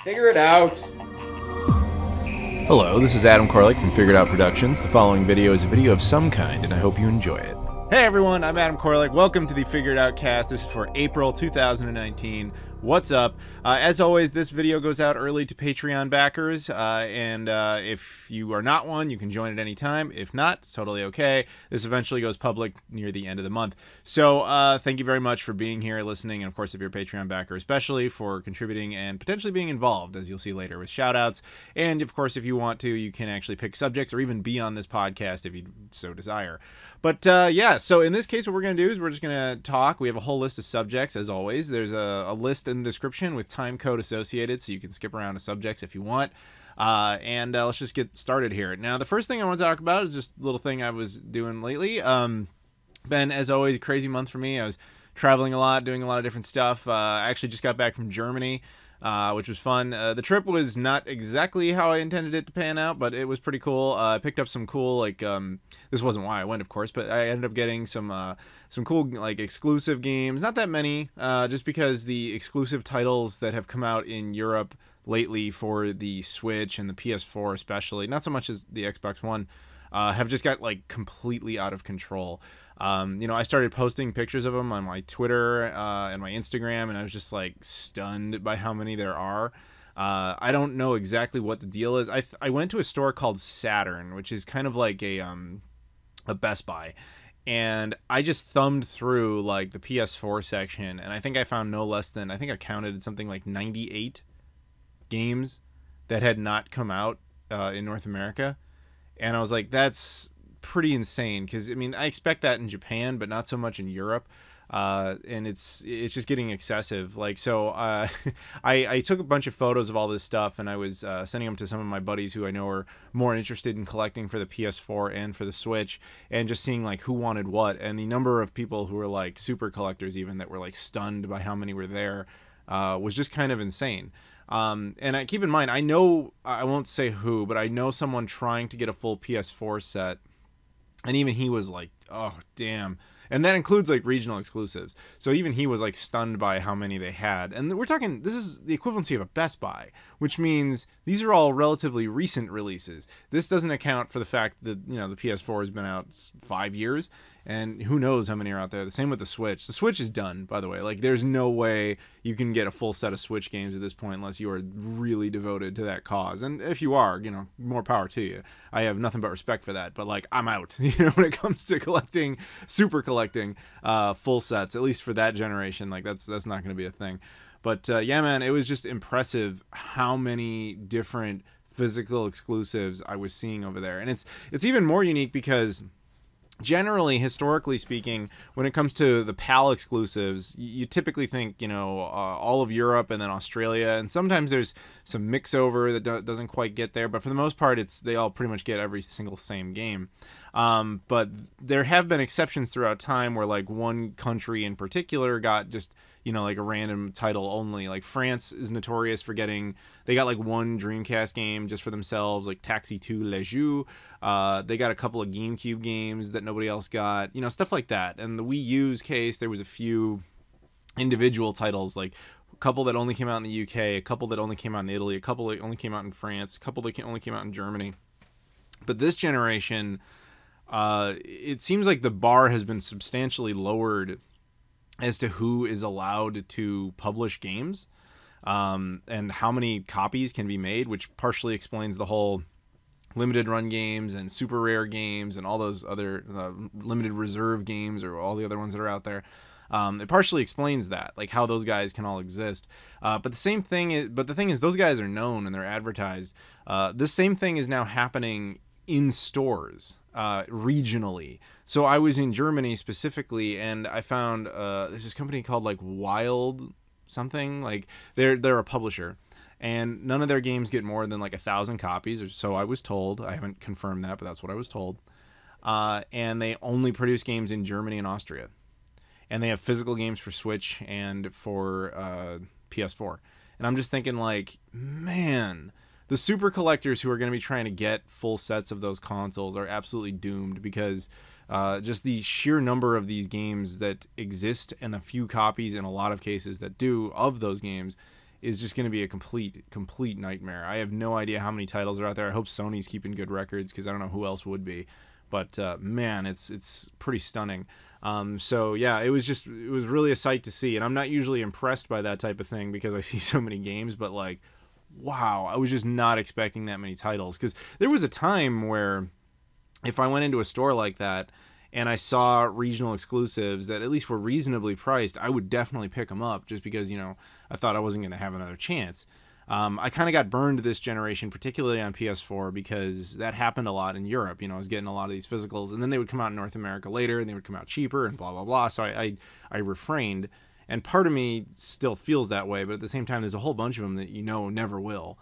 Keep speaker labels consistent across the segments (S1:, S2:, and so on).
S1: Figure it out.
S2: Hello, this is Adam Koralik from Figured Out Productions. The following video is a video of some kind, and I hope you enjoy it. Hey everyone, I'm Adam Koralik. Welcome to the FigureItOutcast. This is for April 2019. What's up? As always, this video goes out early to Patreon backers, and if you are not one, you can join at any time. If not, it's totally okay. This eventually goes public near the end of the month. So thank you very much for being here, listening, and of course, if you're a Patreon backer, especially for contributing and potentially being involved, as you'll see later, with shout-outs. And of course, if you want to, you can actually pick subjects or even be on this podcast if you so desire. But yeah, so in this case, what we're going to do is we're just going to talk. We have a whole list of subjects, as always. There's a list in the description with time code associated, so you can skip around to subjects if you want. And let's just get started here. Now, the first thing I want to talk about is just a little thing I was doing lately. Been, as always, a crazy month for me. I was traveling a lot, doing a lot of different stuff. I actually just got back from Germany, which was fun. The trip was not exactly how I intended it to pan out, but it was pretty cool. I picked up some cool, like, this wasn't why I went, of course, but I ended up getting some cool, like, exclusive games. Not that many, just because the exclusive titles that have come out in Europe lately for the Switch and the PS4 especially, not so much as the Xbox One, have just got, like, completely out of control. You know, I started posting pictures of them on my Twitter and my Instagram, and I was just like stunned by how many there are. I don't know exactly what the deal is. I went to a store called Saturn, which is kind of like a Best Buy, and I just thumbed through like the PS4 section, and I think I found no less than, I think I counted something like 98 games that had not come out in North America, and I was like, that's pretty insane, because I mean, I expect that in Japan, but not so much in Europe, and it's just getting excessive. Like, so I took a bunch of photos of all this stuff, and I was sending them to some of my buddies who I know are more interested in collecting for the PS4 and for the Switch, and just seeing like who wanted what, and the number of people who were like super collectors even that were like stunned by how many were there was just kind of insane. And I keep in mind, I know, I won't say who, but I know someone trying to get a full PS4 set. And even he was like, oh, damn. And that includes like regional exclusives. So even he was like stunned by how many they had. And we're talking, this is the equivalency of a Best Buy, which means these are all relatively recent releases. This doesn't account for the fact that, you know, the PS4 has been out 5 years. And who knows how many are out there. The same with the Switch. The Switch is done, by the way. Like, there's no way you can get a full set of Switch games at this point unless you are really devoted to that cause. And if you are, you know, more power to you. I have nothing but respect for that. But, like, I'm out, you know, when it comes to collecting, super collecting full sets, at least for that generation. Like, that's not going to be a thing. But, yeah, man, it was just impressive how many different physical exclusives I was seeing over there. And it's even more unique because generally, historically speaking, when it comes to the PAL exclusives, you typically think, you know, all of Europe and then Australia, and sometimes there's some mix over that doesn't quite get there, but for the most part, they all pretty much get every single same game. But there have been exceptions throughout time where like one country in particular got just, you know, like a random title only. Like France is notorious for they got like one Dreamcast game just for themselves, like Taxi 2 Les Jeux. They got a couple of GameCube games that nobody else got, you know, stuff like that. And the Wii U's case, there was a few individual titles, like a couple that only came out in the UK, a couple that only came out in Italy, a couple that only came out in France, a couple that only came out in Germany. But this generation, it seems like the bar has been substantially lowered as to who is allowed to publish games, and how many copies can be made, which partially explains the whole limited run games and super rare games and all those other limited reserve games, or all the other ones that are out there. It partially explains that, like how those guys can all exist. But the thing is, those guys are known and they're advertised. This same thing is now happening in stores, regionally. So I was in Germany specifically, and I found there's this company called like Wild something. Like they're a publisher, and none of their games get more than like 1,000 copies, or so I was told. I haven't confirmed that, but that's what I was told. And they only produce games in Germany and Austria, and they have physical games for Switch and for PS4. And I'm just thinking, like, man, the super collectors who are going to be trying to get full sets of those consoles are absolutely doomed, because just the sheer number of these games that exist and the few copies in a lot of cases that do of those games is just going to be a complete nightmare. I have no idea how many titles are out there. I hope Sony's keeping good records, because I don't know who else would be. But man, it's pretty stunning. So yeah, it was really a sight to see. And I'm not usually impressed by that type of thing because I see so many games, but like, wow, I was just not expecting that many titles. Because there was a time where if I went into a store like that and I saw regional exclusives that at least were reasonably priced, I would definitely pick them up, just because, you know, I thought I wasn't going to have another chance. I kind of got burned this generation, particularly on PS4, because that happened a lot in Europe. You know, I was getting a lot of these physicals, and then they would come out in North America later, and they would come out cheaper, and blah, blah, blah. So I refrained, and part of me still feels that way, but at the same time, there's a whole bunch of them that, you know, never will.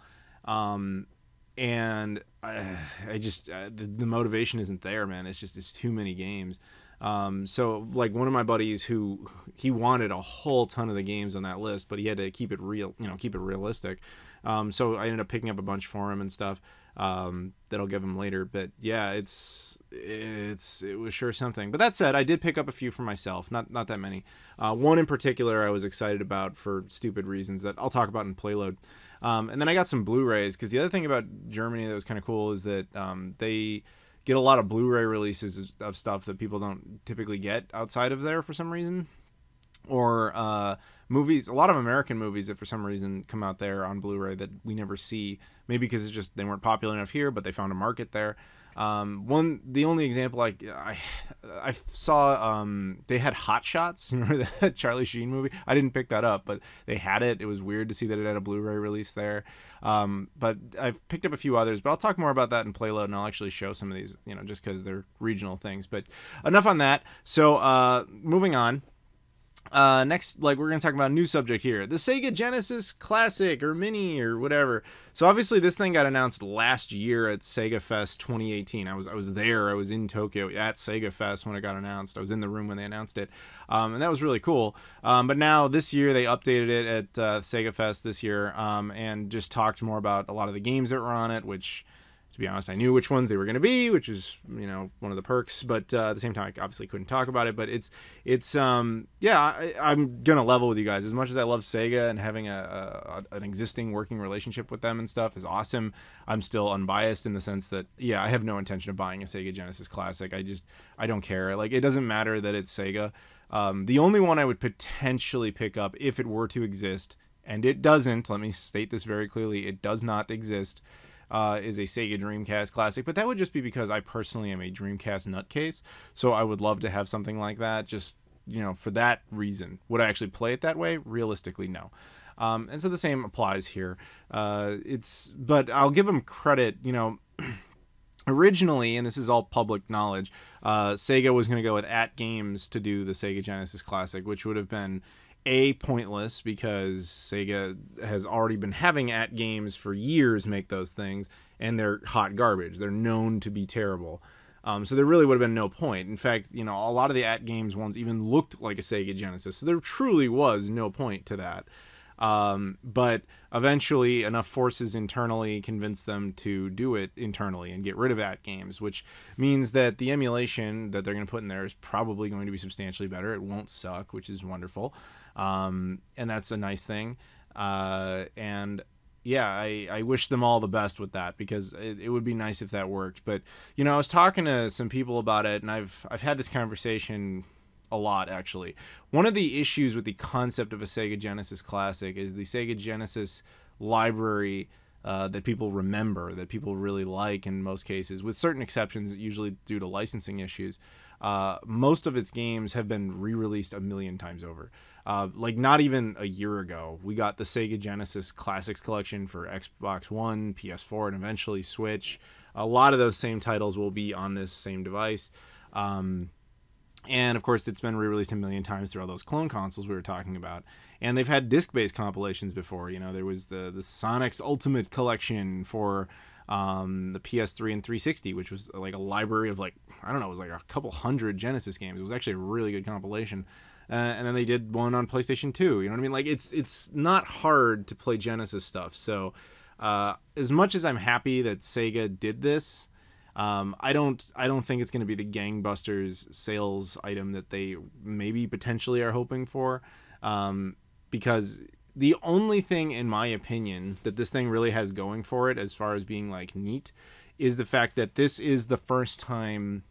S2: And I just, the motivation isn't there, man. It's too many games. So like one of my buddies he wanted a whole ton of the games on that list, but he had to keep it real, you know, keep it realistic. So I ended up picking up a bunch for him and stuff, that I'll give him later. But yeah, it was sure something. But that said, I did pick up a few for myself, not that many. One in particular I was excited about for stupid reasons that I'll talk about in Playload. And then I got some Blu-rays, because the other thing about Germany that was kind of cool is that they get a lot of Blu-ray releases of stuff that people don't typically get outside of there for some reason. Or movies, a lot of American movies that for some reason come out there on Blu-ray that we never see. Maybe because it's just they weren't popular enough here, but they found a market there. The only example I saw, they had Hot Shots. Remember that Charlie Sheen movie? I didn't pick that up, but they had it. It was weird to see that it had a Blu-ray release there. But I've picked up a few others, but I'll talk more about that in Playload, and I'll actually show some of these, you know, just because they're regional things. But enough on that. So moving on. Next, like, we're going to talk about a new subject here, the Sega Genesis Classic or Mini or whatever. So obviously this thing got announced last year at Sega Fest 2018. I was there. I was in Tokyo at Sega Fest when it got announced. I was in the room when they announced it. And that was really cool. But now this year they updated it at Sega Fest this year, and just talked more about a lot of the games that were on it, which, to be honest, I knew which ones they were going to be, which is, you know, one of the perks. But at the same time, I obviously couldn't talk about it. But I'm going to level with you guys. As much as I love Sega and having an existing working relationship with them and stuff is awesome, I'm still unbiased in the sense that, yeah, I have no intention of buying a Sega Genesis Classic. I don't care. Like, it doesn't matter that it's Sega. The only one I would potentially pick up if it were to exist, and it doesn't, let me state this very clearly, it does not exist, is a Sega Dreamcast Classic, but that would just be because I personally am a Dreamcast nutcase, so I would love to have something like that, just, you know, for that reason. Would I actually play it that way? Realistically, no. And so the same applies here. But I'll give them credit, you know, originally, and this is all public knowledge, Sega was going to go with AtGames to do the Sega Genesis Classic, which would have been pointless, because Sega has already been having AtGames for years make those things, and they're hot garbage. They're known to be terrible. So there really would have been no point. In fact, you know, a lot of the AtGames ones even looked like a Sega Genesis, so there truly was no point to that. But eventually enough forces internally convinced them to do it internally and get rid of AtGames, which means that the emulation that they're going to put in there is probably going to be substantially better. It won't suck, which is wonderful. And that's a nice thing. And yeah, I wish them all the best with that, because it would be nice if that worked. But, you know, I was talking to some people about it, and I've had this conversation a lot, actually. One of the issues with the concept of a Sega Genesis Classic is the Sega Genesis library that people remember, that people really like in most cases, with certain exceptions, usually due to licensing issues. Most of its games have been re-released a million times over. Like, not even a year ago, we got the Sega Genesis Classics Collection for Xbox One, PS4, and eventually Switch. A lot of those same titles will be on this same device. And, of course, it's been re-released a million times through all those clone consoles we were talking about. And they've had disc-based compilations before. You know, there was the Sonic's Ultimate Collection for the PS3 and 360, which was like a library of, like, I don't know, it was like a couple hundred Genesis games. It was actually a really good compilation. And then they did one on PlayStation 2. You know what I mean? Like, it's not hard to play Genesis stuff. So as much as I'm happy that Sega did this, I don't think it's going to be the gangbusters sales item that they maybe potentially are hoping for, because the only thing, in my opinion, that this thing really has going for it as far as being like neat is the fact that this is the first time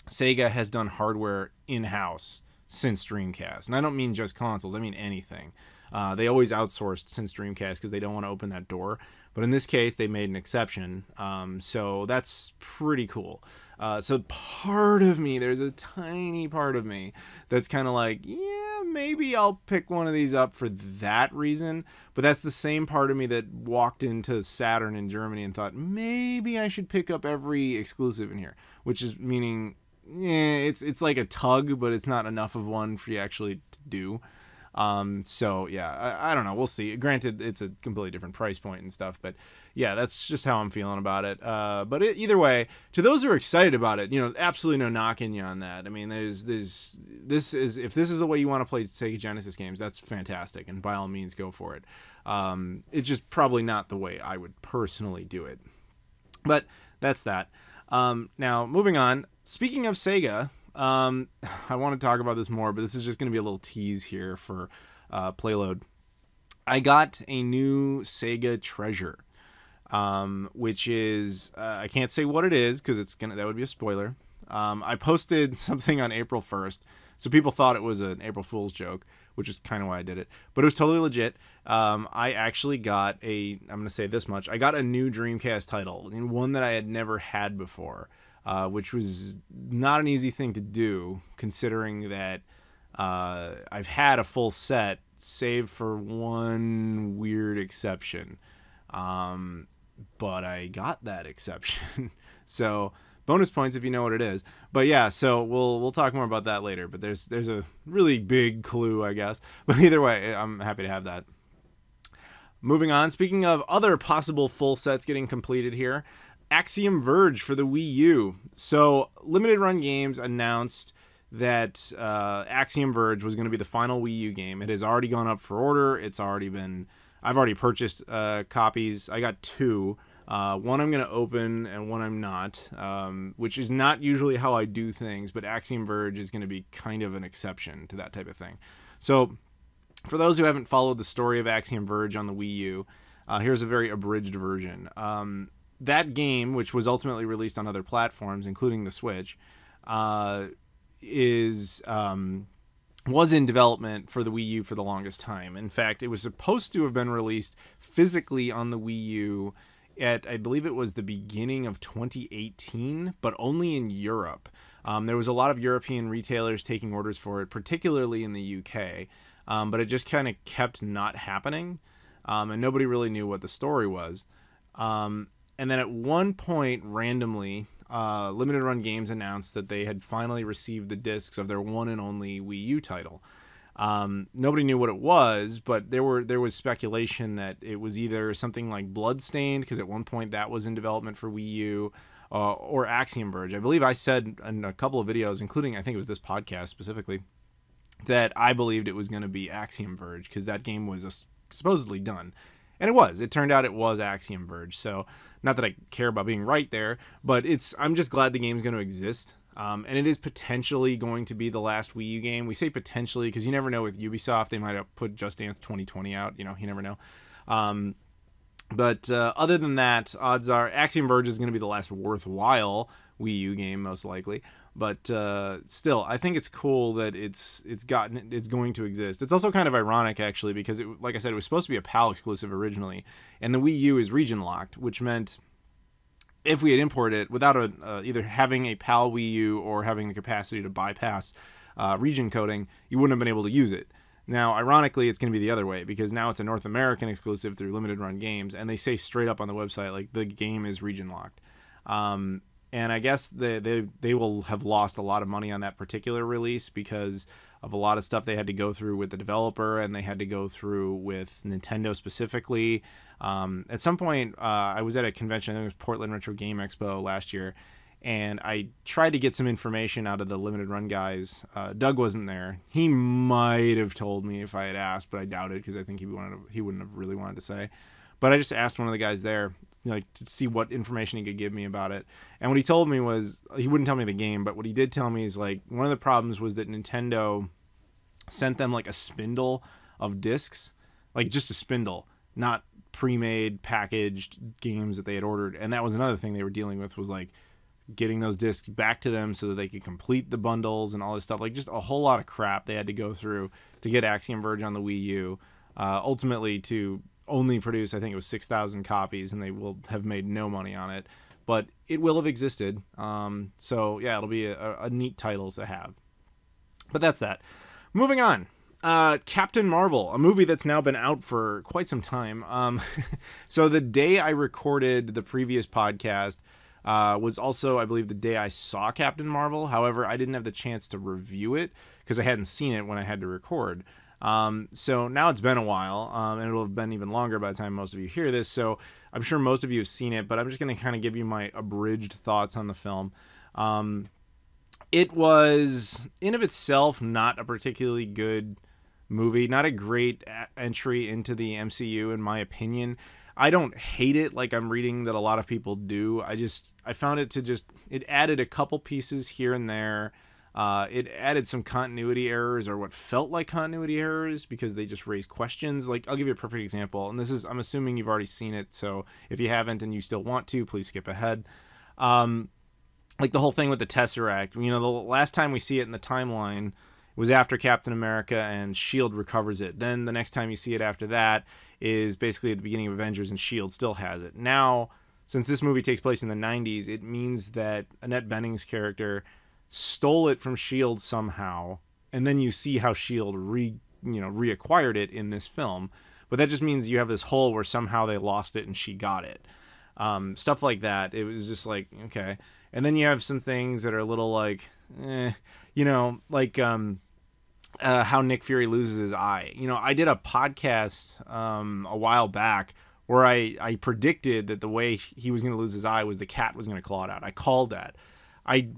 S2: Sega has done hardware in-house since Dreamcast. And I don't mean just consoles, I mean anything. They always outsourced since Dreamcast because they don't want to open that door. But in this case, they made an exception. So that's pretty cool. So part of me, there's a tiny part of me that's kind of like, yeah, maybe I'll pick one of these up for that reason. But that's the same part of me that walked into Saturn in Germany and thought, maybe I should pick up every exclusive in here. Which is meaning, yeah, it's like a tug, but it's not enough of one for you actually to do. So yeah, I don't know. We'll see. Granted, it's a completely different price point and stuff, but yeah, that's just how I'm feeling about it. But either way, to those who are excited about it, absolutely no knocking you on that. I mean, if this is the way you want to play Sega Genesis games, that's fantastic, and by all means, go for it. It's just probably not the way I would personally do it. But that's that. Now moving on. Speaking of Sega. I want to talk about this more, but this is just going to be a little tease here for Playload. I got a new Sega Treasure, which is I can't say what it is because that would be a spoiler. I posted something on April 1st, so people thought it was an April Fool's joke, which is kind of why I did it. But it was totally legit. I actually got I'm going to say this much. I got a new Dreamcast title, and one that I had never had before. Which was not an easy thing to do, considering that I've had a full set, save for one weird exception. But I got that exception. So, bonus points if you know what it is. But yeah, so we'll talk more about that later. But there's a really big clue, I guess. But either way, I'm happy to have that. Moving on, speaking of other possible full sets getting completed here, Axiom Verge for the Wii U. So, Limited Run Games announced that Axiom Verge was going to be the final Wii U game. It has already gone up for order. I've already purchased copies. I got two. One I'm going to open and one I'm not, which is not usually how I do things, but Axiom Verge is going to be kind of an exception to that type of thing. So, for those who haven't followed the story of Axiom Verge on the Wii U, here's a very abridged version. That game, which was ultimately released on other platforms, including the Switch, was in development for the Wii U for the longest time. In fact, it was supposed to have been released physically on the Wii U at, I believe it was the beginning of 2018, but only in Europe. There was a lot of European retailers taking orders for it, particularly in the UK, but it just kind of kept not happening, and nobody really knew what the story was. And then at one point, randomly, Limited Run Games announced that they had finally received the discs of their one and only Wii U title. Nobody knew what it was, but there was speculation that it was either something like Bloodstained, because at one point that was in development for Wii U, or Axiom Verge. I believe I said in a couple of videos, including I think it was this podcast specifically, that I believed it was going to be Axiom Verge, because that game was supposedly done. And it was. It turned out it was Axiom Verge. So, not that I care about being right there, but I'm just glad the game's going to exist. And it is potentially going to be the last Wii U game. We say potentially because you never know with Ubisoft. They might have put Just Dance 2020 out. You never know. But other than that, odds are Axiom Verge is going to be the last worthwhile Wii U game, most likely. But still, I think it's cool that it's going to exist. It's also kind of ironic, actually, because like I said, it was supposed to be a PAL exclusive originally, and the Wii U is region locked, which meant if we had imported it without either having a PAL Wii U or having the capacity to bypass region coding, you wouldn't have been able to use it. Now, ironically, it's going to be the other way, because now it's a North American exclusive through Limited Run Games, and they say straight up on the website, like, the game is region locked. And I guess they will have lost a lot of money on that particular release because of a lot of stuff they had to go through with the developer, and they had to go through with Nintendo specifically. At some point, I was at a convention, I think it was Portland Retro Game Expo last year, and I tried to get some information out of the Limited Run guys. Doug wasn't there. He might have told me if I had asked, but I doubt it because I think he wouldn't have really wanted to say. But I just asked one of the guys there, to see what information he could give me about it. And what he told me was, he wouldn't tell me the game, but what he did tell me is, like, one of the problems was that Nintendo sent them, like, a spindle of discs like just a spindle, not pre-made packaged games that they had ordered. And that was another thing they were dealing with, was like getting those discs back to them so that they could complete the bundles and all this stuff. Like just a whole lot of crap they had to go through to get Axiom Verge on the Wii U. Ultimately to only produce, I think it was 6,000 copies, and they will have made no money on it. But it will have existed. So yeah, it'll be a neat title to have. But that's that. Moving on. Captain Marvel, a movie that's now been out for quite some time. So the day I recorded the previous podcast was also, I believe, the day I saw Captain Marvel. However, I didn't have the chance to review it because I hadn't seen it when I had to record. So now it's been a while, and it'll have been even longer by the time most of you hear this. So I'm sure most of you have seen it, but I'm just going to kind of give you my abridged thoughts on the film. It was, in of itself, not a particularly good movie, not a great entry into the MCU, in my opinion. I don't hate it like I'm reading that a lot of people do. I found it to it added a couple pieces here and there. It added some continuity errors, or what felt like continuity errors, because they just raised questions. Like, I'll give you a perfect example, and I'm assuming you've already seen it, so if you haven't and you still want to, please skip ahead. Like the whole thing with the Tesseract, the last time we see it in the timeline was after Captain America and S.H.I.E.L.D. recovers it. Then the next time you see it after that is basically at the beginning of Avengers, and S.H.I.E.L.D. still has it. Now, since this movie takes place in the 90s, it means that Annette Bening's character stole it from S.H.I.E.L.D. somehow, and then you see how S.H.I.E.L.D. reacquired it in this film. But that just means you have this hole where somehow they lost it and she got it. Stuff like that. It was just like, okay. And then you have some things that are a little like, like how Nick Fury loses his eye. I did a podcast a while back where I predicted that the way he was going to lose his eye was the cat was going to claw it out. I called that. I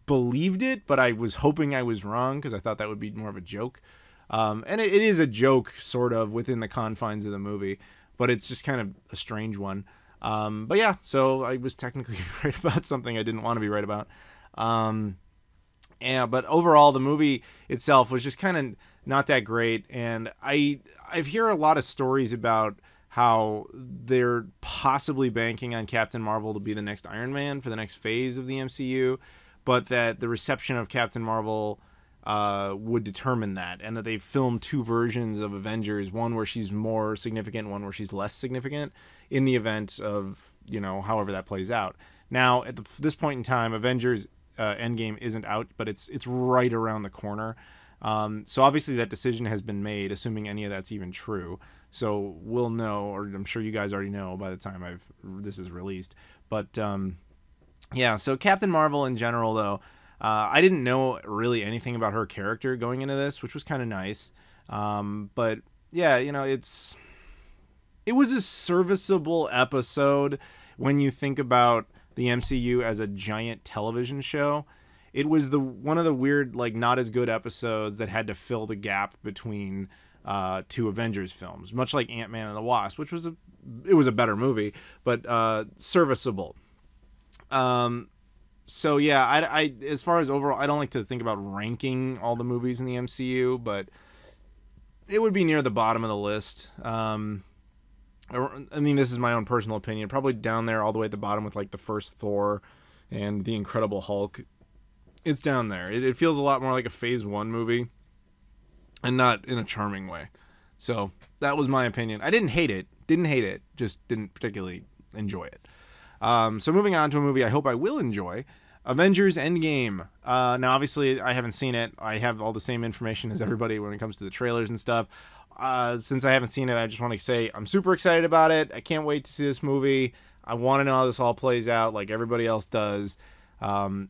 S2: believed it, but I was hoping I was wrong because I thought that would be more of a joke. And it is a joke, sort of, within the confines of the movie, but it's just kind of a strange one. But yeah, so I was technically right about something I didn't want to be right about. But overall, the movie itself was just kind of not that great. And I've heard a lot of stories about how they're possibly banking on Captain Marvel to be the next Iron Man for the next phase of the MCU, but that the reception of Captain Marvel would determine that, and that they filmed two versions of Avengers, one where she's more significant, one where she's less significant, in the event of, however that plays out. Now, at this point in time, Avengers Endgame isn't out, but it's right around the corner. So obviously that decision has been made, assuming any of that's even true. So we'll know, or I'm sure you guys already know by the time this is released. But yeah, so Captain Marvel in general, though, I didn't know really anything about her character going into this, which was kind of nice. But yeah, it was a serviceable episode when you think about the MCU as a giant television show. It was one of the weird, like, not as good episodes that had to fill the gap between two Avengers films, much like Ant-Man and the Wasp, which was a better movie, but serviceable. So yeah, I as far as overall, I don't like to think about ranking all the movies in the MCU, but it would be near the bottom of the list. I mean, this is my own personal opinion. Probably down there all the way at the bottom with, like, the first Thor and the Incredible Hulk. It's down there. It feels a lot more like a Phase 1 movie, and not in a charming way. So that was my opinion. I didn't hate it. Just didn't particularly enjoy it. So moving on to a movie I hope I will enjoy, Avengers Endgame. Now, obviously, I haven't seen it. I have all the same information as everybody when it comes to the trailers and stuff. Since I haven't seen it, I just want to say I'm super excited about it. I can't wait to see this movie. I want to know how this all plays out like everybody else does. And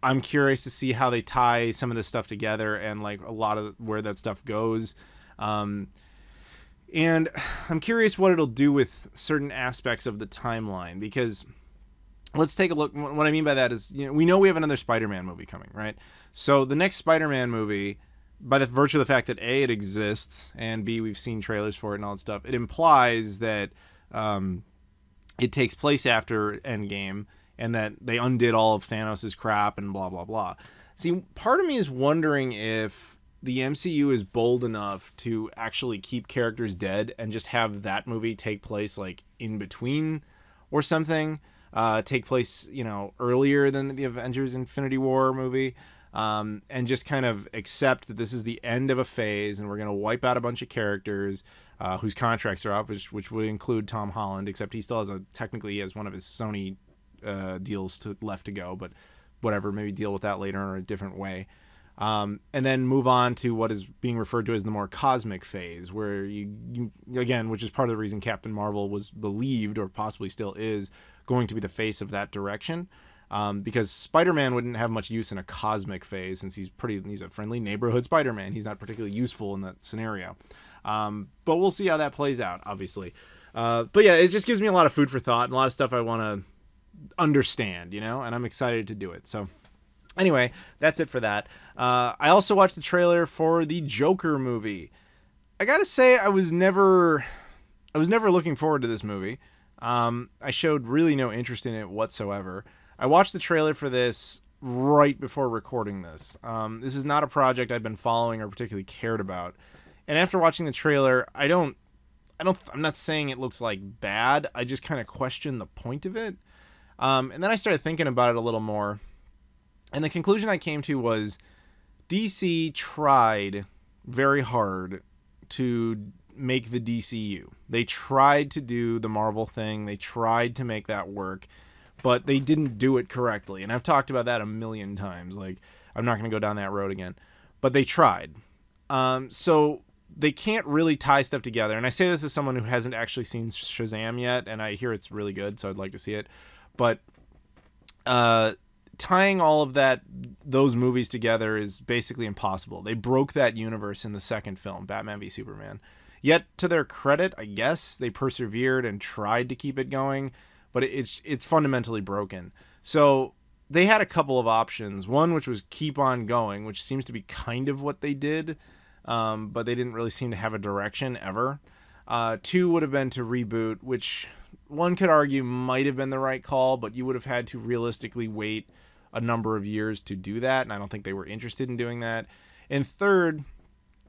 S2: I'm curious to see how they tie some of this stuff together and, like, a lot of where that stuff goes. And I'm curious what it'll do with certain aspects of the timeline, because let's take a look. What I mean by that is, we know we have another Spider-Man movie coming, right? So the next Spider-Man movie, by the virtue of the fact that A, it exists, and B, we've seen trailers for it and all that stuff, it implies that it takes place after Endgame, and that they undid all of Thanos' crap and blah, blah, blah. See, part of me is wondering if the MCU is bold enough to actually keep characters dead and just have that movie take place like in between or something, take place, you know, earlier than the Avengers Infinity War movie, and just kind of accept that this is the end of a phase and we're going to wipe out a bunch of characters whose contracts are up, which would include Tom Holland, except he still has technically he has one of his Sony deals left to go, but whatever, maybe deal with that later in a different way. And then move on to what is being referred to as the more cosmic phase, where you again, which is part of the reason Captain Marvel was believed, or possibly still is, going to be the face of that direction. Because Spider-Man wouldn't have much use in a cosmic phase, since he's a friendly neighborhood Spider-Man. He's not particularly useful in that scenario. But we'll see how that plays out, obviously. But yeah, it just gives me a lot of food for thought and a lot of stuff I want to understand, you know, and I'm excited to do it. So anyway, that's it for that. I also watched the trailer for the Joker movie. I gotta say, I was never looking forward to this movie. I showed really no interest in it whatsoever. I watched the trailer for this right before recording this. This is not a project I've been following or particularly cared about. And after watching the trailer, I'm not saying it looks like bad. I just kind of question the point of it. And then I started thinking about it a little more. And the conclusion I came to was DC tried very hard to make the DCU. They tried to do the Marvel thing. They tried to make that work, but they didn't do it correctly. And I've talked about that a million times. Like, I'm not going to go down that road again, but they tried. So they can't really tie stuff together. And I say this as someone who hasn't actually seen Shazam yet, and I hear it's really good, so I'd like to see it. But tying all of those movies together is basically impossible. They broke that universe in the second film, Batman v Superman. Yet, to their credit, I guess, they persevered and tried to keep it going, but it's fundamentally broken. So they had a couple of options. One, which was keep on going, which seems to be kind of what they did, but they didn't really seem to have a direction ever. Two would have been to reboot, which one could argue might have been the right call, but you would have had to realistically wait a number of years to do that, and I don't think they were interested in doing that. And third,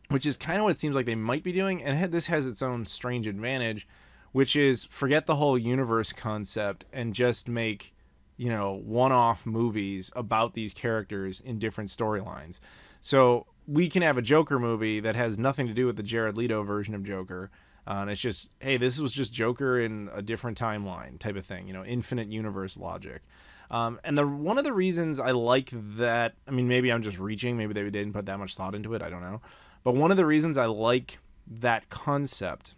S2: which is kind of what it seems like they might be doing, and this has its own strange advantage, which is forget the whole universe concept and just make, you know, one-off movies about these characters in different storylines. So we can have a Joker movie that has nothing to do with the Jared Leto version of Joker, and it's just, hey, this was just Joker in a different timeline type of thing, you know, infinite universe logic. And one of the reasons I like that, I mean, maybe I'm just reaching, maybe they didn't put that much thought into it, I don't know. But one of the reasons I like that concept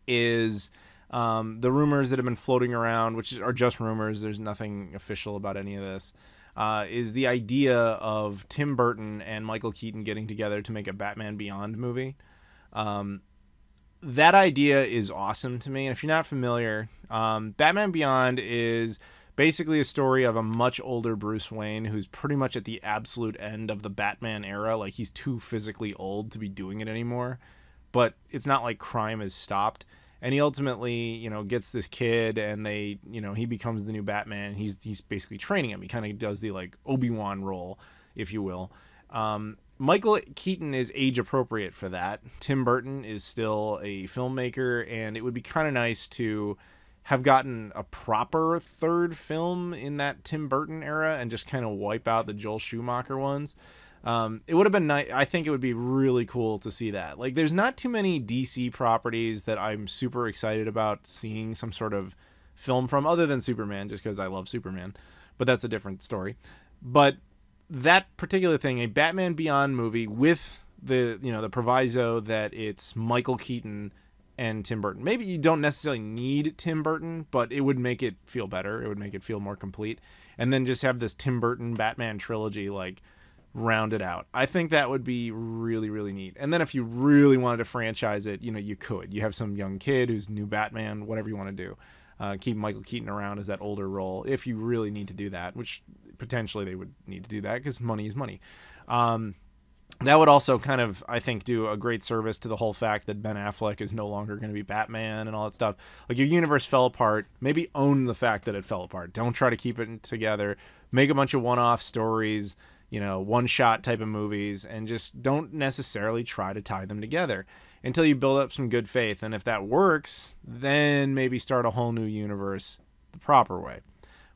S2: is the rumors that have been floating around, which are just rumors, there's nothing official about any of this, is the idea of Tim Burton and Michael Keaton getting together to make a Batman Beyond movie. That idea is awesome to me. And if you're not familiar, Batman Beyond is basically a story of a much older Bruce Wayne who's pretty much at the absolute end of the Batman era. Like, he's too physically old to be doing it anymore. But it's not like crime has stopped. And he ultimately, you know, gets this kid, and they, you know, he becomes the new Batman. He's basically training him. He kind of does the, like, Obi-Wan role, if you will. Michael Keaton is age appropriate for that. Tim Burton is still a filmmaker, and it would be kind of nice to have gotten a proper third film in that Tim Burton era and just kind of wipe out the Joel Schumacher ones. It would have been nice. I think it would be really cool to see that. Like, there's not too many DC properties that I'm super excited about seeing some sort of film from, other than Superman, just because I love Superman. But that's a different story. But that particular thing, a Batman Beyond movie with the proviso that it's Michael Keaton and Tim Burton. Maybe you don't necessarily need Tim Burton, but it would make it feel better. It would make it feel more complete. And then just have this Tim Burton Batman trilogy, like, rounded out. I think that would be really, really neat. And then if you really wanted to franchise it, you know, you could. You have some young kid who's new Batman, whatever you want to do. Keep Michael Keaton around as that older role, if you really need to do that, which potentially they would need to do that because money is money. That would also kind of, I think, do a great service to the whole fact that Ben Affleck is no longer going to be Batman and all that stuff. Like, your universe fell apart. Maybe own the fact that it fell apart. Don't try to keep it together. Make a bunch of one-off stories. one-shot type of movies, and just don't necessarily try to tie them together until you build up some good faith. And if that works, then maybe start a whole new universe the proper way.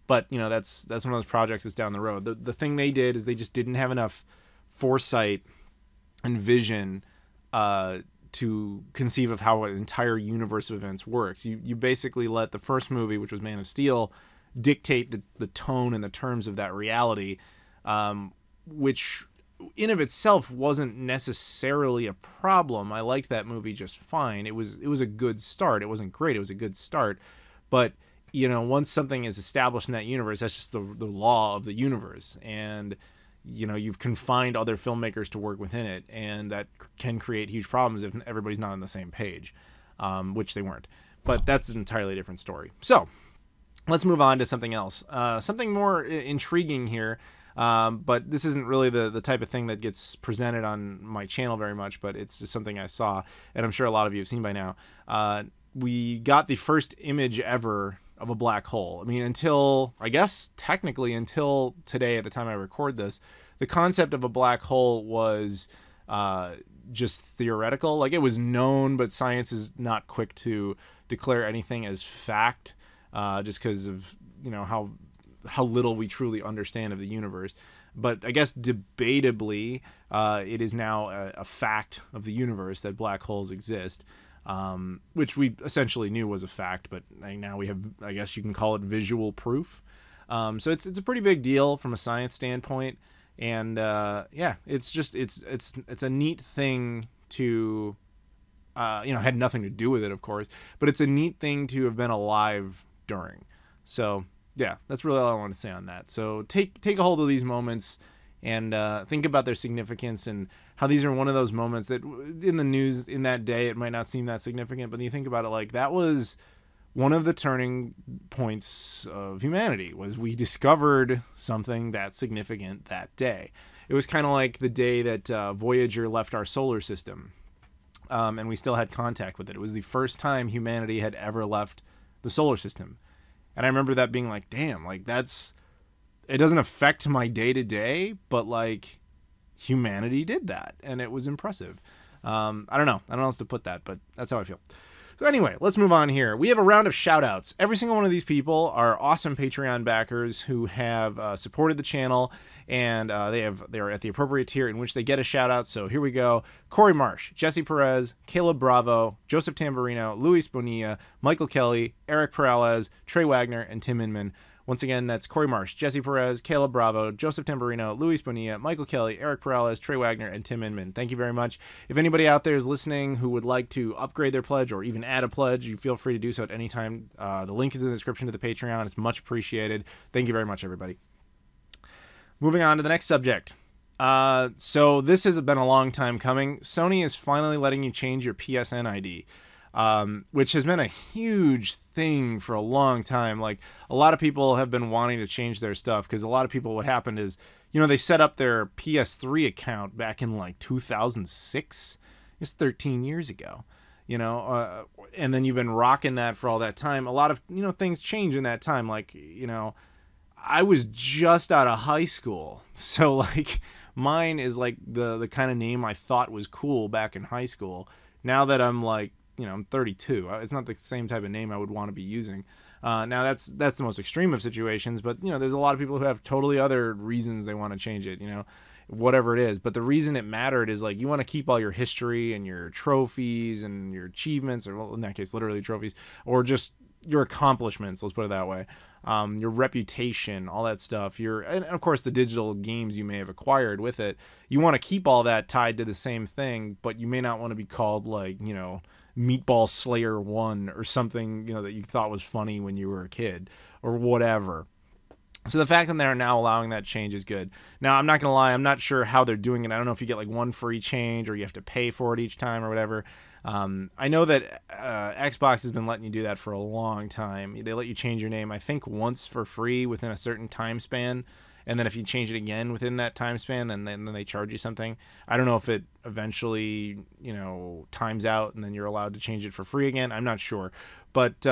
S2: But, that's one of those projects that's down the road. The thing they did is they just didn't have enough foresight and vision to conceive of how an entire universe of events works. You basically let the first movie, which was Man of Steel, dictate the tone and the terms of that reality, which in of itself wasn't necessarily a problem. I liked that movie just fine. It was a good start. It wasn't great. It was a good start. But, once something is established in that universe, that's just the law of the universe. And, you've confined other filmmakers to work within it, and that can create huge problems if everybody's not on the same page, which they weren't. But that's an entirely different story. So let's move on to something else. Something more intriguing here. But this isn't really the type of thing that gets presented on my channel very much, but it's just something I saw, and I'm sure a lot of you have seen by now. We got the first image ever of a black hole. I mean, until today, at the time I record this, the concept of a black hole was just theoretical. Like, it was known, but science is not quick to declare anything as fact, just because of, how little we truly understand of the universe. But I guess debatably, it is now a fact of the universe that black holes exist, which we essentially knew was a fact, but now we have, I guess you can call it visual proof. So it's a pretty big deal from a science standpoint. And it's just it's a neat thing to, had nothing to do with it, of course, but it's a neat thing to have been alive during. So yeah, that's really all I want to say on that. So take a hold of these moments and think about their significance and how these are one of those moments that in the news in that day, it might not seem that significant, but you think about it, like, that was one of the turning points of humanity. Was we discovered something that significant that day. It was kind of like the day that Voyager left our solar system, and we still had contact with it. It was the first time humanity had ever left the solar system. And I remember that being like, damn, like, it doesn't affect my day to day, but like, humanity did that, and it was impressive. I don't know how else to put that, but that's how I feel. So anyway, let's move on here. We have a round of shout outs. Every single one of these people are awesome Patreon backers who have supported the channel, and they are at the appropriate tier in which they get a shout out. So here we go. Corey Marsh, Jesse Perez, Caleb Bravo, Joseph Tamburino, Luis Bonilla, Michael Kelly, Eric Peralez, Trey Wagner, and Tim Inman. Once again, that's Corey Marsh, Jesse Perez, Caleb Bravo, Joseph Tamburino, Luis Bonilla, Michael Kelly, Eric Peralez, Trey Wagner, and Tim Inman. Thank you very much. If anybody out there is listening who would like to upgrade their pledge or even add a pledge, you feel free to do so at any time. The link is in the description to the Patreon. It's much appreciated. Thank you very much, everybody. Moving on to the next subject. So this has been a long time coming. Sony is finally letting you change your PSN ID. Which has been a huge thing for a long time. Like, a lot of people have been wanting to change their stuff because a lot of people, what happened is, they set up their PS3 account back in like 2006. It's 13 years ago, and then you've been rocking that for all that time. A lot of, things change in that time. Like, I was just out of high school. So like, mine is like the kind of name I thought was cool back in high school. Now that I'm like, I'm 32. It's not the same type of name I would want to be using. Now that's the most extreme of situations, but there's a lot of people who have totally other reasons they want to change it, whatever it is. But the reason it mattered is, like, you want to keep all your history and your trophies and your achievements, or, well, in that case, literally trophies, or just your accomplishments, let's put it that way. Your reputation, all that stuff, and of course the digital games you may have acquired with it. You want to keep all that tied to the same thing, but you may not want to be called, like, Meatball Slayer 1 or something, that you thought was funny when you were a kid or whatever. So the fact that they're now allowing that change is good. Now, I'm not going to lie, I'm not sure how they're doing it. I don't know if you get like one free change or you have to pay for it each time or whatever. I know that Xbox has been letting you do that for a long time. They let you change your name, I think, once for free within a certain time span. And then if you change it again within that time span, then they charge you something. I don't know if it eventually, times out and then you're allowed to change it for free again. I'm not sure. But,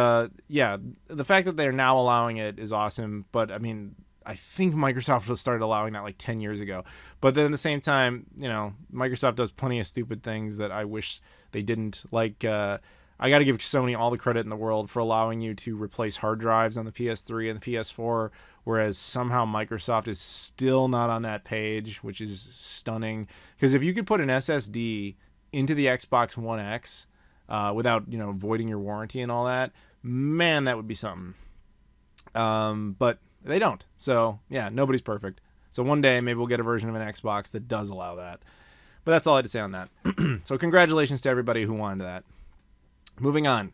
S2: yeah, the fact that they're now allowing it is awesome. But, I mean, I think Microsoft started allowing that like 10 years ago. But then at the same time, you know, Microsoft does plenty of stupid things that I wish they didn't. Like, I got to give Sony all the credit in the world for allowing you to replace hard drives on the PS3 and the PS4, whereas somehow Microsoft is still not on that page, which is stunning. Because if you could put an SSD into the Xbox One X without, you know, voiding your warranty and all that, man, that would be something. But they don't. So, yeah, nobody's perfect. So one day maybe we'll get a version of an Xbox that does allow that. But that's all I had to say on that. So congratulations to everybody who wanted that. Moving on.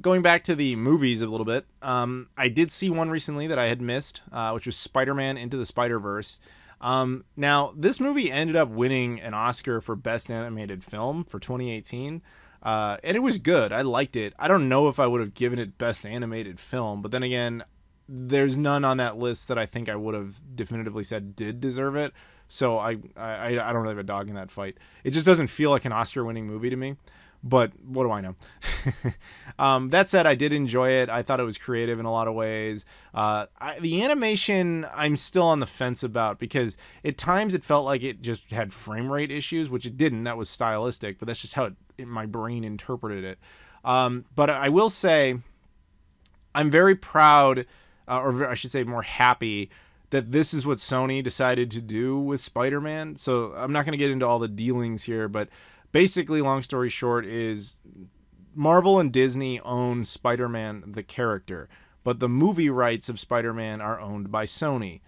S2: Going back to the movies a little bit, I did see one recently that I had missed, which was Spider-Man Into the Spider-Verse. Now, this movie ended up winning an Oscar for Best Animated Film for 2018, and it was good. I liked it. I don't know if I would have given it Best Animated Film, but then again, there's none on that list that I think I would have definitively said did deserve it, so I don't really have a dog in that fight. It just doesn't feel like an Oscar-winning movie to me. But what do I know? That said, I did enjoy it. I thought it was creative in a lot of ways. The animation, I'm still on the fence about, because at times it felt like it just had frame rate issues, which it didn't. That was stylistic, but that's just how my brain interpreted it. But I will say I'm very proud, or I should say more happy, that this is what Sony decided to do with Spider-Man. So I'm not going to get into all the dealings here, but basically, long story short, is Marvel and Disney own Spider-Man the character, but the movie rights of Spider-Man are owned by Sony.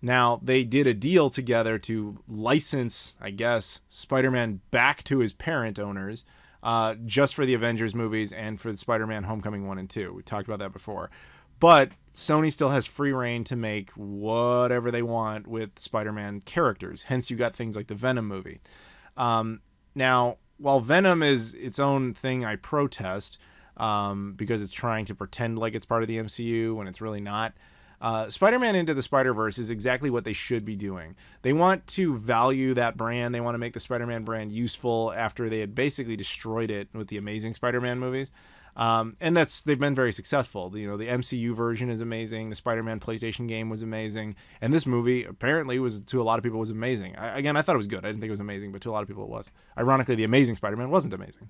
S2: Now, they did a deal together to license, I guess, Spider-Man back to his parent owners, just for the Avengers movies and for the Spider-Man Homecoming 1 and 2. We talked about that before. But Sony still has free reign to make whatever they want with Spider-Man characters. Hence, you got things like the Venom movie. Now, while Venom is its own thing, I protest because it's trying to pretend like it's part of the MCU when it's really not. Spider-Man Into the Spider-Verse is exactly what they should be doing. They want to value that brand. They want to make the Spider-Man brand useful after they had basically destroyed it with the Amazing Spider-Man movies. And they've been very successful. You know, the MCU version is amazing. The Spider-Man PlayStation game was amazing. And this movie apparently was, to a lot of people, was amazing. I thought it was good. I didn't think it was amazing, but to a lot of people it was. Ironically, the Amazing Spider-Man wasn't amazing.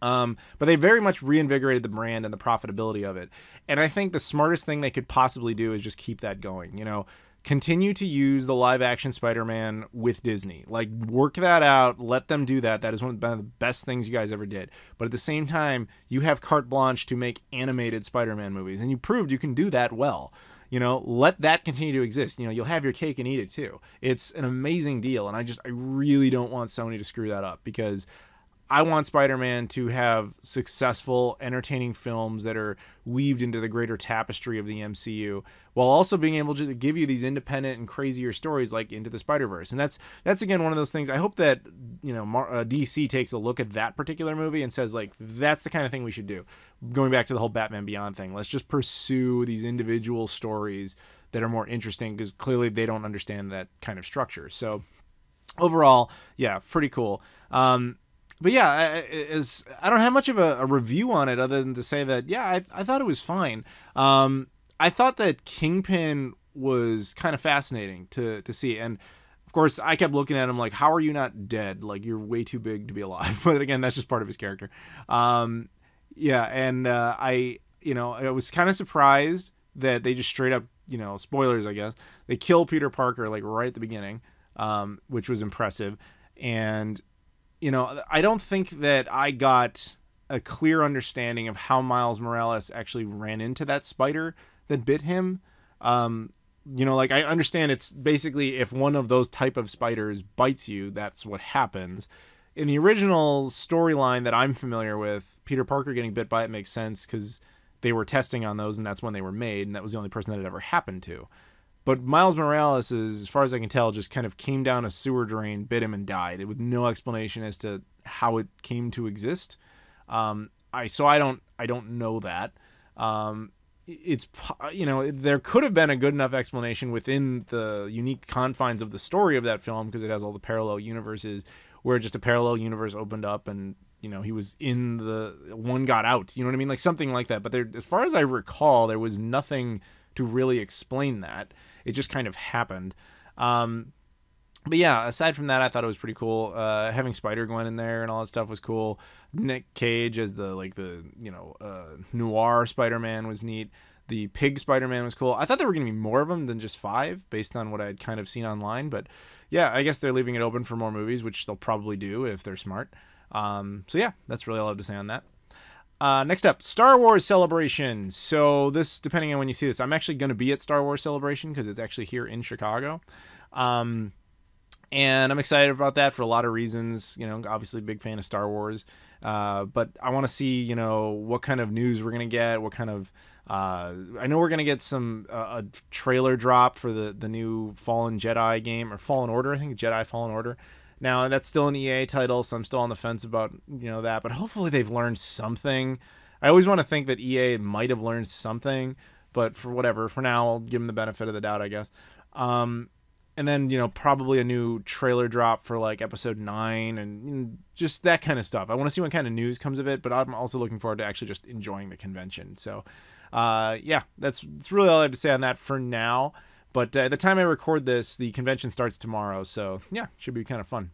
S2: But they very much reinvigorated the brand and the profitability of it. And I think the smartest thing they could possibly do is just keep that going. You know, continue to use the live action Spider-Man with Disney. Like, work that out. Let them do that. That is one of the best things you guys ever did. But at the same time, you have carte blanche to make animated Spider-Man movies. And you proved you can do that well. You know, let that continue to exist. You know, you'll have your cake and eat it too. It's an amazing deal. And I really don't want Sony to screw that up, because I want Spider-Man to have successful, entertaining films that are weaved into the greater tapestry of the MCU, while also being able to give you these independent and crazier stories like Into the Spider-Verse. And that's again one of those things. I hope that, you know, DC takes a look at that particular movie and says, like, that's the kind of thing we should do. Going back to the whole Batman Beyond thing, let's just pursue these individual stories that are more interesting, because clearly they don't understand that kind of structure. So overall, yeah, pretty cool. But yeah, I don't have much of a review on it other than to say that, yeah, I thought it was fine. I thought that Kingpin was kind of fascinating to see. And, of course, I kept looking at him like, how are you not dead? Like, you're way too big to be alive. But, again, that's just part of his character. Yeah, and I was kind of surprised that they just straight up, you know, spoilers, I guess, they kill Peter Parker, like, right at the beginning, which was impressive. And, you know, I don't think that I got a clear understanding of how Miles Morales actually ran into that spider that bit him. You know, like, I understand it's basically if one of those type of spiders bites you, that's what happens. In the original storyline that I'm familiar with, Peter Parker getting bit by it makes sense because they were testing on those and that's when they were made, and that was the only person that it ever happened to. But Miles Morales, as far as I can tell, just kind of came down a sewer drain, bit him, and died with no explanation as to how it came to exist. I don't know that. It's, you know, there could have been a good enough explanation within the unique confines of the story of that film, because it has all the parallel universes where just a parallel universe opened up and, you know, he was in one got out. You know what I mean? Like something like that. But there, as far as I recall, there was nothing to really explain that. It just kind of happened. But yeah, aside from that, I thought it was pretty cool. Having Spider-Gwen in there and all that stuff was cool. Nick Cage as the noir Spider-Man was neat. The pig Spider-Man was cool. I thought there were going to be more of them than just 5 based on what I'd kind of seen online. But yeah, I guess they're leaving it open for more movies, which they'll probably do if they're smart. So yeah, that's really all I have to say on that. Next up, Star Wars Celebration. So this, depending on when you see this, I'm actually going to be at Star Wars Celebration because it's actually here in Chicago. And I'm excited about that for a lot of reasons. Obviously big fan of Star Wars. But I want to see, what kind of news we're going to get, what kind of, I know we're going to get a trailer drop for the new Fallen Jedi game, or Fallen Order, I think Jedi Fallen Order. Now that's still an EA title, so I'm still on the fence about, that, but hopefully they've learned something. I always want to think that EA might have learned something, but for now, I'll give them the benefit of the doubt, I guess. And then, probably a new trailer drop for like episode 9 and just that kind of stuff. I want to see what kind of news comes of it, but I'm also looking forward to actually just enjoying the convention. So, yeah, that's really all I have to say on that for now. But at the time I record this, the convention starts tomorrow. So, yeah, should be kind of fun.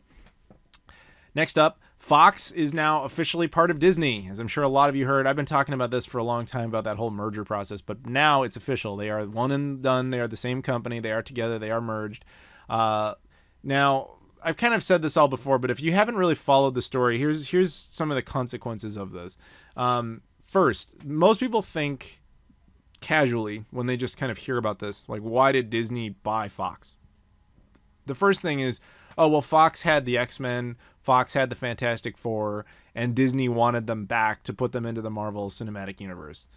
S2: Next up, Fox is now officially part of Disney. As I'm sure a lot of you heard, I've been talking about this for a long time, about that whole merger process, but now it's official. They are one and done. They are the same company. They are together. They are merged. Now, I've kind of said this all before, but if you haven't really followed the story, here's some of the consequences of this. First, most people think casually when they just kind of hear about this, like, why did Disney buy Fox? The first thing is, oh, well, Fox had the X-Men, Fox had the Fantastic Four, and Disney wanted them back to put them into the Marvel Cinematic Universe.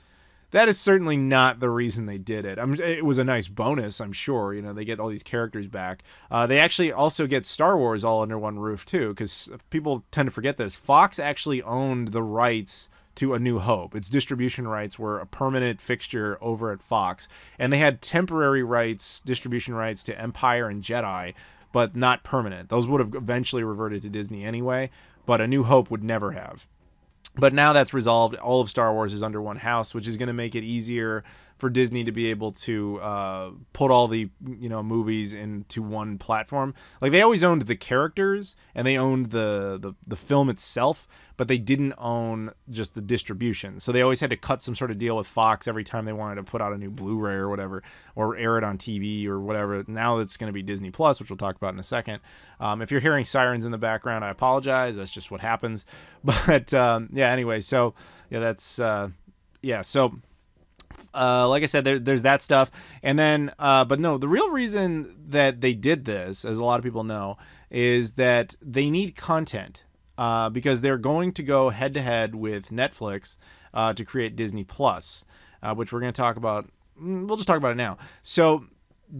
S2: That is certainly not the reason they did it. It was a nice bonus, I'm sure. They get all these characters back. They actually also get Star Wars all under one roof, too, because people tend to forget this. Fox actually owned the rights to A New Hope. Its distribution rights were a permanent fixture over at Fox, and they had temporary distribution rights to Empire and Jedi, but not permanent. Those would have eventually reverted to Disney anyway, but A New Hope would never have. But now that's resolved. All of Star Wars is under one house, which is going to make it easier for Disney to be able to put all the movies into one platform. Like, they always owned the characters and they owned the film itself, but they didn't own just the distribution. So they always had to cut some sort of deal with Fox every time they wanted to put out a new Blu-ray or whatever, or air it on TV or whatever. Now it's going to be Disney Plus, which we'll talk about in a second. If you're hearing sirens in the background, I apologize. That's just what happens. But yeah, anyway, so yeah, that's yeah. So like I said, there's that stuff. And then, but no, the real reason that they did this, as a lot of people know, is that they need content, because they're going to go head to head with Netflix to create Disney Plus, which we're going to talk about. We'll just talk about it now. So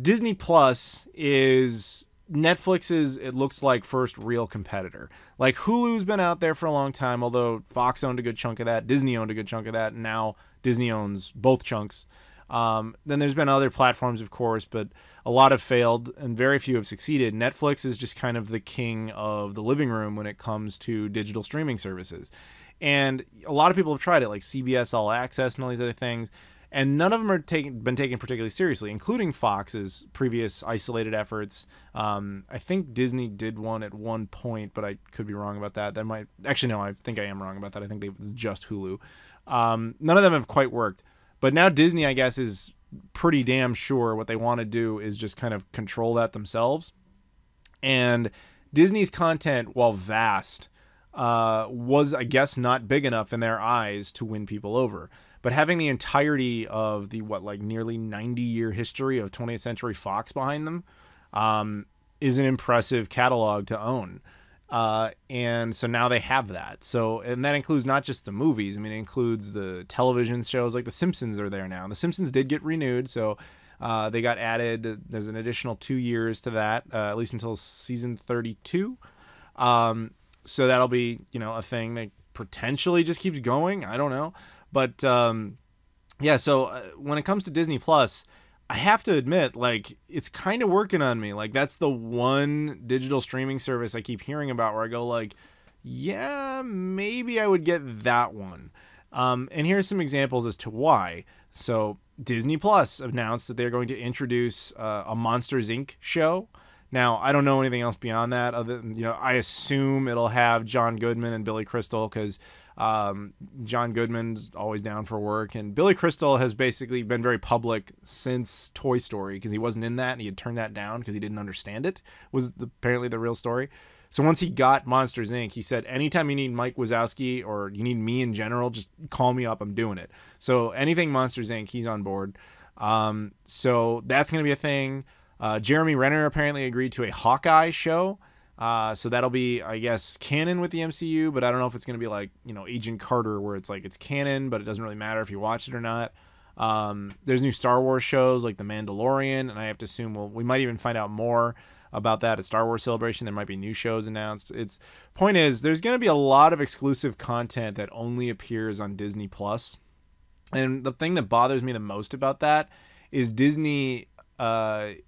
S2: Disney Plus is Netflix's, it looks like, first real competitor. Like, Hulu's been out there for a long time, although Fox owned a good chunk of that, Disney owned a good chunk of that, and now Disney owns both chunks. Then there's been other platforms, of course, but a lot have failed and very few have succeeded. Netflix is just kind of the king of the living room when it comes to digital streaming services. And a lot of people have tried it, like CBS All Access and all these other things, and none of them are been taken particularly seriously, including Fox's previous isolated efforts. I think Disney did one at one point, but I could be wrong about that. Actually, no, I think I am wrong about that. I think it was just Hulu. None of them have quite worked. But now Disney, I guess, is pretty damn sure what they want to do is just kind of control that themselves. And Disney's content, while vast, was, I guess, not big enough in their eyes to win people over. But having the entirety of the, nearly 90-year history of 20th Century Fox behind them is an impressive catalog to own. And so now they have that. So, and that includes not just the movies. I mean, it includes the television shows, like The Simpsons are there now. And The Simpsons did get renewed, so they got added. There's an additional 2 years to that, at least until season 32. So that'll be, a thing that potentially just keeps going. I don't know. But, yeah, so when it comes to Disney Plus, I have to admit, it's kind of working on me. That's the one digital streaming service I keep hearing about where I go, yeah, maybe I would get that one. And here's some examples as to why. So Disney Plus announced that they're going to introduce a Monsters Inc. show. Now, I don't know anything else beyond that, other than, I assume it'll have John Goodman and Billy Crystal, because John Goodman's always down for work, and Billy Crystal has basically been very public since Toy Story, because he wasn't in that, and he had turned that down because he didn't understand it, was apparently the real story. So once he got Monsters, Inc., he said, anytime you need Mike Wazowski or you need me in general, just call me up, I'm doing it. So anything Monsters, Inc., he's on board. So that's going to be a thing. Jeremy Renner apparently agreed to a Hawkeye show. So that'll be, I guess, canon with the MCU, but I don't know if it's going to be like, Agent Carter, where it's like it's canon, but it doesn't really matter if you watch it or not. There's new Star Wars shows like The Mandalorian, and I have to assume we might even find out more about that at Star Wars Celebration. There might be new shows announced. Point is, there's going to be a lot of exclusive content that only appears on Disney Plus. And the thing that bothers me the most about that is Disney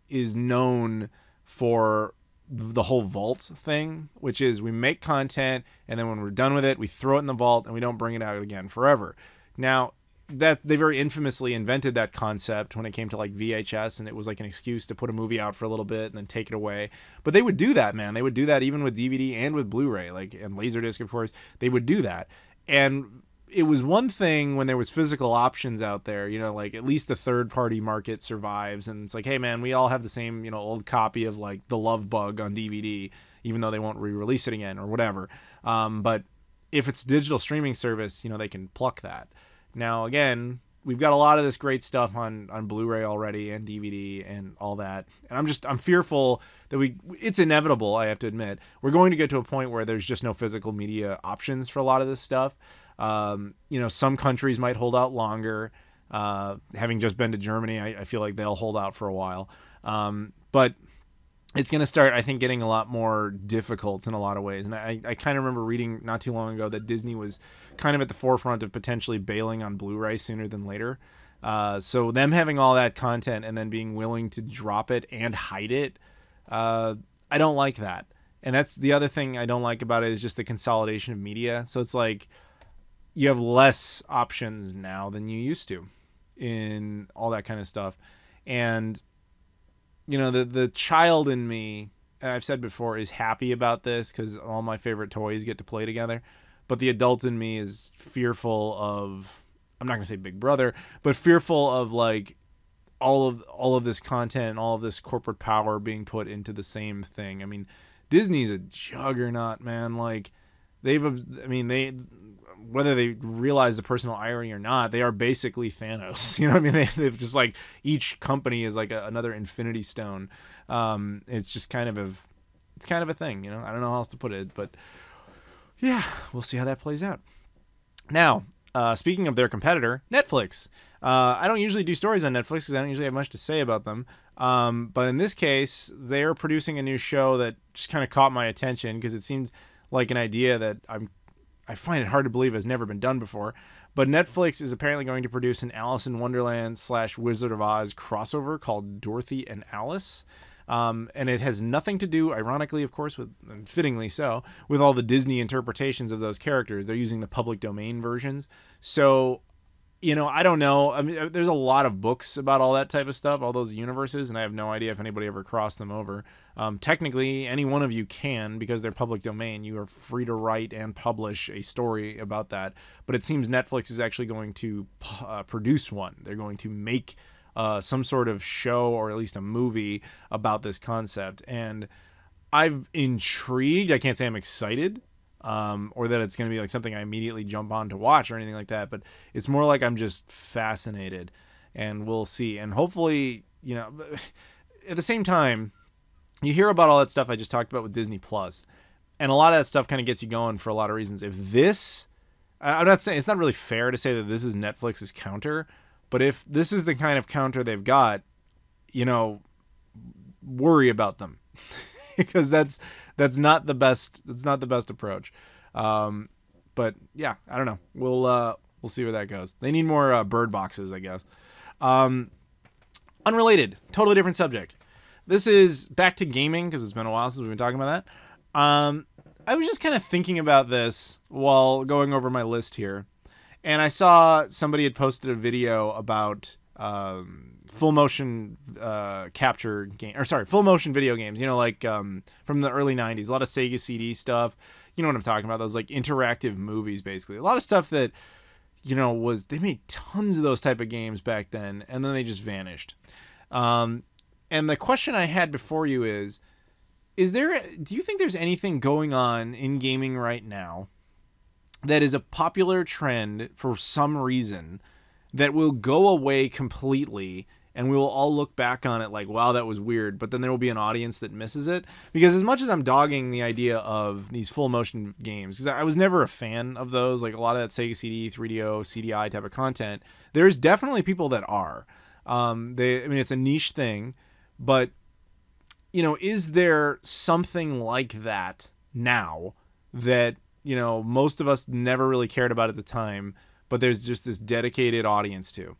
S2: is known for the whole vault thing, which is we make content and then when we're done with it, we throw it in the vault and we don't bring it out again forever. Now, that they very infamously invented that concept when it came to like VHS, and it was like an excuse to put a movie out for a little bit and then take it away. But they would do that, man. They would do that even with DVD and with Blu-ray, and Laserdisc, of course. They would do that. And it was one thing when there was physical options out there, like at least the third party market survives. And it's like, hey man, we all have the same, old copy of like The Love Bug on DVD, even though they won't re-release it again or whatever. But if it's a digital streaming service, they can pluck that. Now, again, we've got a lot of this great stuff on Blu-ray already and DVD and all that. And I'm fearful that it's inevitable, I have to admit. We're going to get to a point where there's just no physical media options for a lot of this stuff. Some countries might hold out longer. Having just been to Germany, I feel like they'll hold out for a while. But it's going to start, I think, getting a lot more difficult in a lot of ways. And I kind of remember reading not too long ago that Disney was kind of at the forefront of potentially bailing on Blu-ray sooner than later. So them having all that content and then being willing to drop it and hide it, I don't like that. And that's the other thing I don't like about it, is just the consolidation of media. So it's like you have less options now than you used to in all that kind of stuff. And the child in me, I've said before, is happy about this because all my favorite toys get to play together. But the adult in me is fearful of, I'm not going to say Big Brother, but fearful of like all of this content, all of this corporate power being put into the same thing. I mean, Disney's a juggernaut, man. Like whether they realize the personal irony or not, they are basically Thanos. You know what I mean? They've just like, each company is like another Infinity Stone. It's just kind of a thing, I don't know how else to put it, but yeah, we'll see how that plays out. Now, speaking of their competitor, Netflix. I don't usually do stories on Netflix because I don't usually have much to say about them. But in this case, they're producing a new show that just kind of caught my attention because it seemed like an idea that I find it hard to believe has never been done before. But Netflix is apparently going to produce an Alice in Wonderland / Wizard of Oz crossover called Dorothy and Alice. And it has nothing to do, ironically, of course, and fittingly so, with all the Disney interpretations of those characters. They're using the public domain versions. So, I don't know. I mean, there's a lot of books about all that type of stuff, all those universes, and I have no idea if anybody ever crossed them over. Technically, any one of you can, because they're public domain. You are free to write and publish a story about that. But it seems Netflix is actually going to produce one. They're going to make some sort of show, or at least a movie, about this concept. And I'm intrigued. I can't say I'm excited. Or that it's going to be like something I immediately jump on to watch or anything like that, but it's more like I'm just fascinated, and we'll see. And hopefully, at the same time, you hear about all that stuff I just talked about with Disney Plus, and a lot of that stuff kind of gets you going for a lot of reasons. If this, I'm not saying, it's not really fair to say that this is Netflix's counter, but if this is the kind of counter they've got, worry about them. Because that's not the best. That's not the best approach. But yeah, I don't know. We'll see where that goes. They need more bird boxes, I guess. Unrelated, totally different subject. This is back to gaming because it's been a while since we've been talking about that. I was just kind of thinking about this while going over my list here, and I saw somebody had posted a video about full motion capture game, or sorry, full motion video games, you know, like from the early 90s, a lot of Sega CD stuff. You know what I'm talking about? Those like interactive movies, basically. A lot of stuff that, you know, they made tons of those type of games back then, and then they just vanished. And the question I had before you is do you think there's anything going on in gaming right now that is a popular trend for some reason that will go away completely, and we will all look back on it like, wow, that was weird, but then there will be an audience that misses it? Because as much as I'm dogging the idea of these full motion games, because I was never a fan of those, like a lot of that Sega CD, 3DO, CDI type of content, there's definitely people that are. I mean, it's a niche thing, but, you know, is there something like that now that, you know, most of us never really cared about at the time, but there's just this dedicated audience to?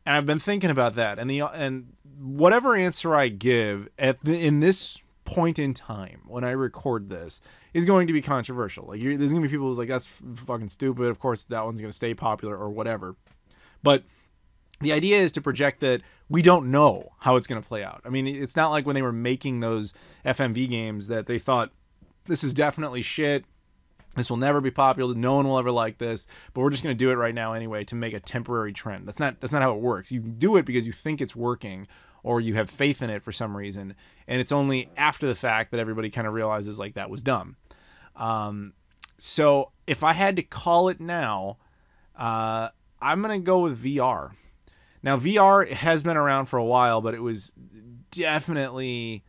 S2: And I've been thinking about that, and whatever answer I give in this point in time when I record this is going to be controversial. Like, there's going to be people who's like, that's fucking stupid. Of course, that one's going to stay popular or whatever. But the idea is to project that we don't know how it's going to play out. I mean, it's not like when they were making those FMV games that they thought, this is definitely shit. This will never be popular. No one will ever like this, but we're just going to do it right now anyway to make a temporary trend. That's not how it works. You do it because you think it's working or you have faith in it for some reason, and it's only after the fact that everybody kind of realizes like that was dumb. So if I had to call it now, I'm going to go with VR. Now, VR has been around for a while, but it was definitely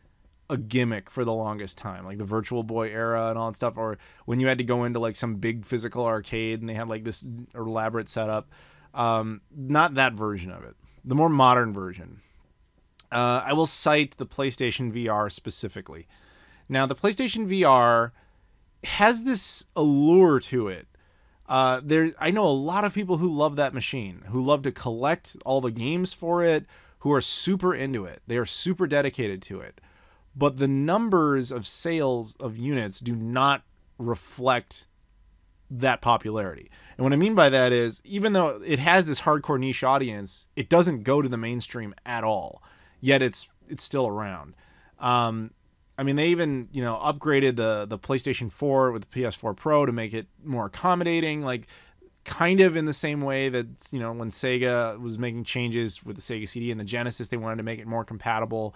S2: a gimmick for the longest time, like the Virtual Boy era and all that stuff, or when you had to go into like some big physical arcade and they had like this elaborate setup. Not that version of it, the more modern version. I will cite the PlayStation VR specifically. Now, the PlayStation VR has this allure to it. I know a lot of people who love that machine, who love to collect all the games for it, who are super into it. They are super dedicated to it. But the numbers of sales of units do not reflect that popularity. And what I mean by that is, even though it has this hardcore niche audience, it doesn't go to the mainstream at all. Yet it's still around. I mean, they even, you know, upgraded the PlayStation 4 with the PS4 Pro to make it more accommodating, like kind of in the same way that, you know, when Sega was making changes with the Sega CD and the Genesis, they wanted to make it more compatible,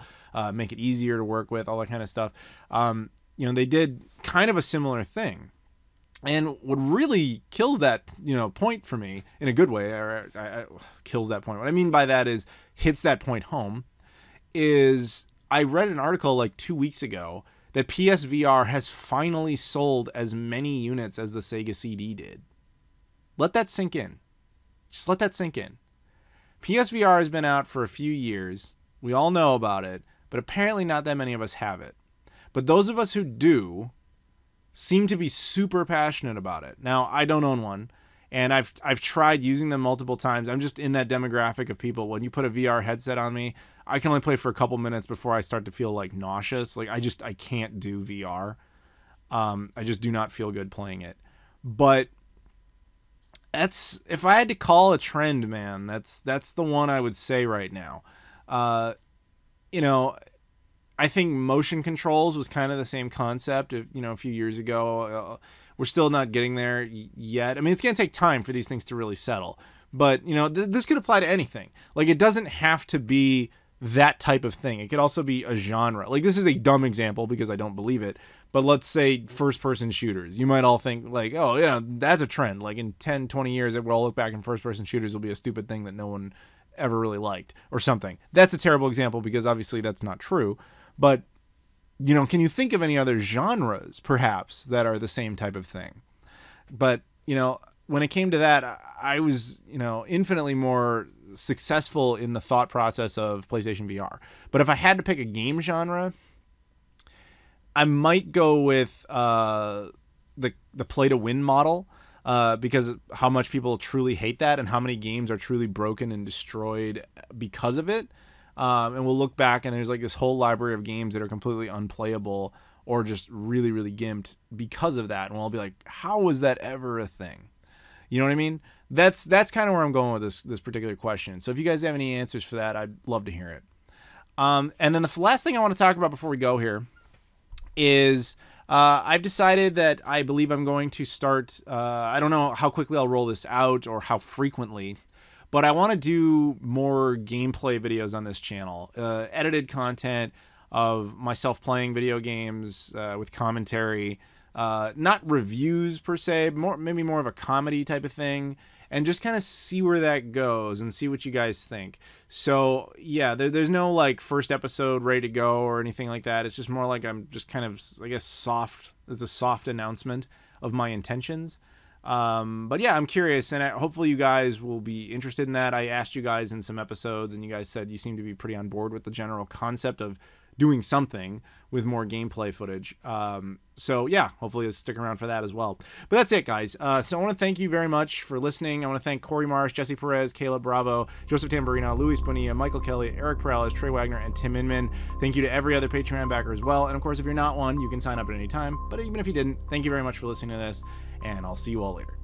S2: make it easier to work with, all that kind of stuff. You know, they did kind of a similar thing. And what really kills that, you know, point for me in a good way, or kills that point. What I mean by that is hits that point home, is I read an article like 2 weeks ago that PSVR has finally sold as many units as the Sega CD did. Let that sink in. Just let that sink in. PSVR has been out for a few years. We all know about it, but apparently not that many of us have it. But those of us who do seem to be super passionate about it. Now, I don't own one, and I've tried using them multiple times. I'm just in that demographic of people. When you put a VR headset on me, I can only play for a couple minutes before I start to feel like nauseous. Like I can't do VR. I just do not feel good playing it. But that's, if I had to call a trend, man, that's the one I would say right now. You know, I think motion controls was kind of the same concept, you know, a few years ago. We're still not getting there yet. I mean, it's going to take time for these things to really settle. But, you know, this could apply to anything. Like, it doesn't have to be that type of thing. It could also be a genre. Like, this is a dumb example because I don't believe it. But let's say first-person shooters. You might all think, like, oh, yeah, that's a trend. Like, in 10, 20 years, we'll all look back and first-person shooters will be a stupid thing that no one ever really liked or something. That's a terrible example because obviously that's not true. But, you know, can you think of any other genres, perhaps, that are the same type of thing? But, you know, when it came to that, I was, you know, infinitely more successful in the thought process of PlayStation VR. But if I had to pick a game genre, I might go with the play-to-win model, because how much people truly hate that and how many games are truly broken and destroyed because of it. And we'll look back and there's like this whole library of games that are completely unplayable or just really, really gimped because of that. And we'll be like, how was that ever a thing? You know what I mean? That's kind of where I'm going with this particular question. So if you guys have any answers for that, I'd love to hear it. And then the last thing I want to talk about before we go here is I've decided that I believe I'm going to start, I don't know how quickly I'll roll this out or how frequently, but I want to do more gameplay videos on this channel, edited content of myself playing video games with commentary, not reviews per se, maybe more of a comedy type of thing, and just kind of see where that goes and see what you guys think. So yeah, there's no like first episode ready to go or anything like that. It's just more like I'm just kind of, I guess, soft. It's a soft announcement of my intentions. But yeah, I'm curious, and hopefully you guys will be interested in that. I asked you guys in some episodes, and you guys said you seem to be pretty on board with the general concept of doing something with more gameplay footage. So yeah, hopefully you'll stick around for that as well. But that's it, guys. So I want to thank you very much for listening. I want to thank Corey Marsh, Jesse Perez, Caleb Bravo, Joseph Tamburino, Luis Bonilla, Michael Kelly, Eric Perales, Trey Wagner, and Tim Inman. Thank you to every other Patreon backer as well. And of course, if you're not one, you can sign up at any time. But even if you didn't, thank you very much for listening to this, and I'll see you all later.